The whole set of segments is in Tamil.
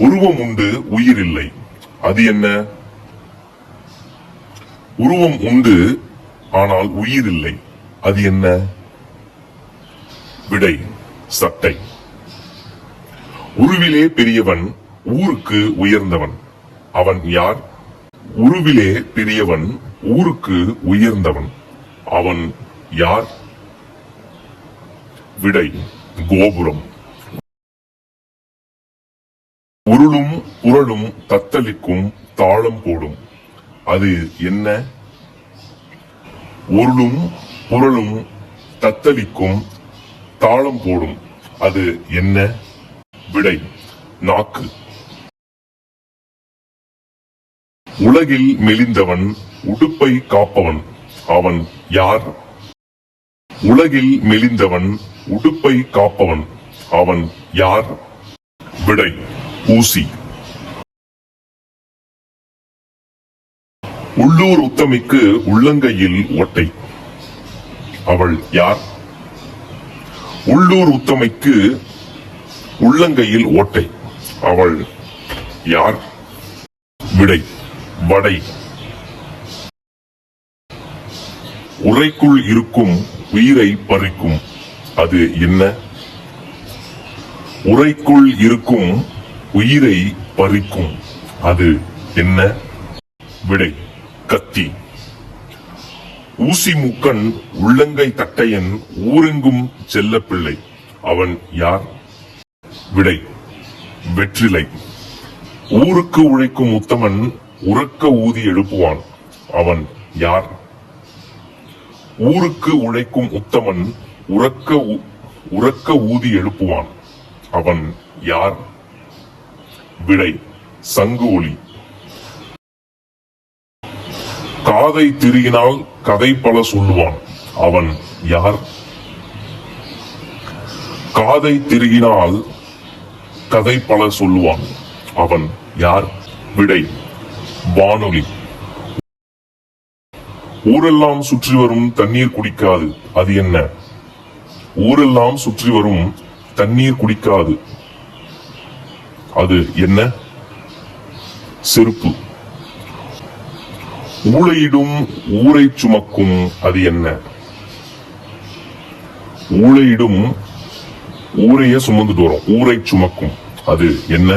உருவம் உண்டு உயிர் இல்லை, அது என்ன? உருவம் உண்டு ஆனால் உயிர் இல்லை, அது என்ன? விடை சட்டை. உருவிலே பெரியவன் ஊருக்கு உயர்ந்தவன், அவன் யார்? உருவிலே பெரியவன் ஊருக்கு உயர்ந்தவன், அவன் யார்? விடை கோபுரம். உருளும் புரளும் தத்தளிக்கும் தாளம் போடும், அது என்ன? உருளும் புரளும் தத்தளிக்கும் தாளம் போடும், அது என்ன? விடை நாக்கு. உலகில் மெலிந்தவன் உடுப்பை காப்பவன், அவன் யார்? உலகில் மெலிந்தவன் உடுப்பை காப்பவன், அவன் யார்? விடை ஊசி. உள்ளூர் உத்தமிக்கு உள்ளங்கையில் ஓட்டை, அவள் யார்? உள்ளூர் உத்தமைக்கு உள்ளங்கையில் ஓட்டை, அவள் யார்? விடை வடை. உரைக்குள் இருக்கும் உயிரை பறிக்கும், அது என்ன? உரைக்குள் இருக்கும் உயிரை பறிக்கும், அது என்ன? விடை கத்தி. ஊசி மூக்கன் உள்ளங்கை தட்டையன் ஊரெங்கும் செல்ல பிள்ளை, அவன் யார்? விடை வெற்றிலை. ஊருக்கு உழைக்கும் உத்தமன் உறக்க ஊதி எழுப்புவான், அவன் யார்? ஊருக்கு உழைக்கும் உத்தமன் உறக்க ஊதி எழுப்புவான், அவன் யார்? விடை சங்கு ஒலி. காதை திருகினால் கதை பல சொல்லுவான், அவன் யார்? காதை திருகினால் கதை பல சொல்லுவான், அவன் யார்? விடை வானொலி. ஊரெல்லாம் சுற்றி வரும் தண்ணீர் குடிக்காது, அது என்ன? ஊரெல்லாம் சுற்றி வரும் தண்ணீர் குடிக்காது, அது என்ன? செருப்பு. ஊளையிடும் ஊரை சுமக்கும், அது என்ன? ஊளையிடும் ஊரைய சுமந்துட்டு வரும், ஊரை சுமக்கும், அது என்ன?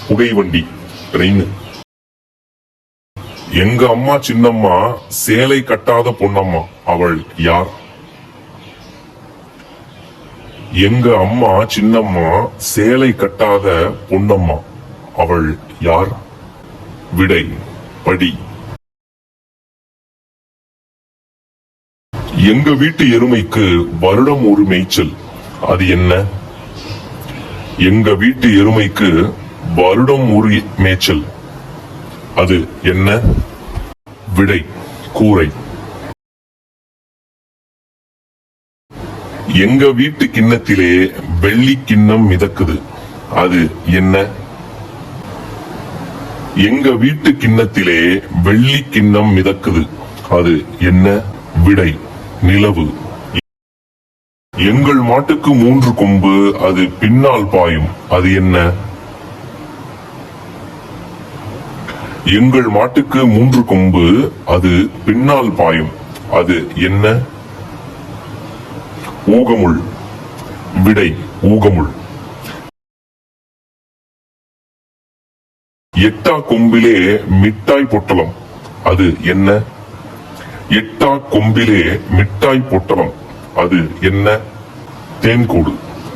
புகைவண்டி ட்ரெயின். எங்க அம்மா சின்னம்மா சேலை கட்டாத பொன்னம்மா, அவள் யார்? எங்க அம்மா சின்னம்மா சேலை கட்டாத பொன்னம்மா, அவள் யார்? விடை படி. எங்க வீட்டு எருமைக்கு வருடம் ஒரு மேய்ச்சல், அது என்ன? எங்க வீட்டு எருமைக்கு வருடம் ஒரு மேய்ச்சல், அது என்ன? விடை கூரை. எங்க வீட்டு கிண்ணத்திலே வெள்ளி கிண்ணம் மிதக்குது, அது என்ன? எங்க வீட்டு கிண்ணத்திலே வெள்ளி கிண்ணம் மிதக்குது, அது என்ன? விடை நிலவு. எங்கள் மாட்டுக்கு 3 கொம்பு, அது பின்னால் பாயும், அது என்ன? எங்கள் மாட்டுக்கு 3 கொம்பு, அது பின்னால் பாயும், அது என்ன? ஊகமுள். விடை ஊகமுள். எட்டா கொம்பிலே மிட்டாய் பொட்டலம், அது என்ன? எட்டா கொம்பிலே மிட்டாய் பொட்டலம், அது என்ன? தேன்கூடு.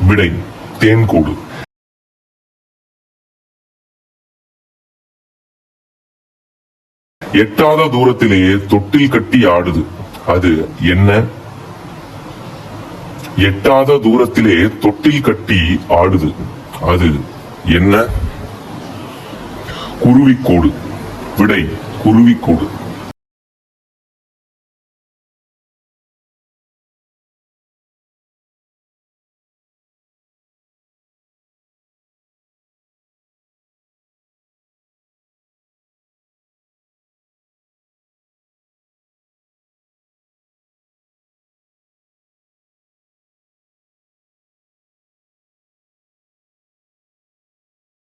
விடை தேன்கூடு. எட்டாத தூரத்திலே தொட்டில் கட்டி ஆடுது, அது என்ன? எட்டாத தூரத்திலே தொட்டில் கட்டி ஆடுது, அது என்ன? குருவிக்கோடு. விடை குருவிக்கோடு.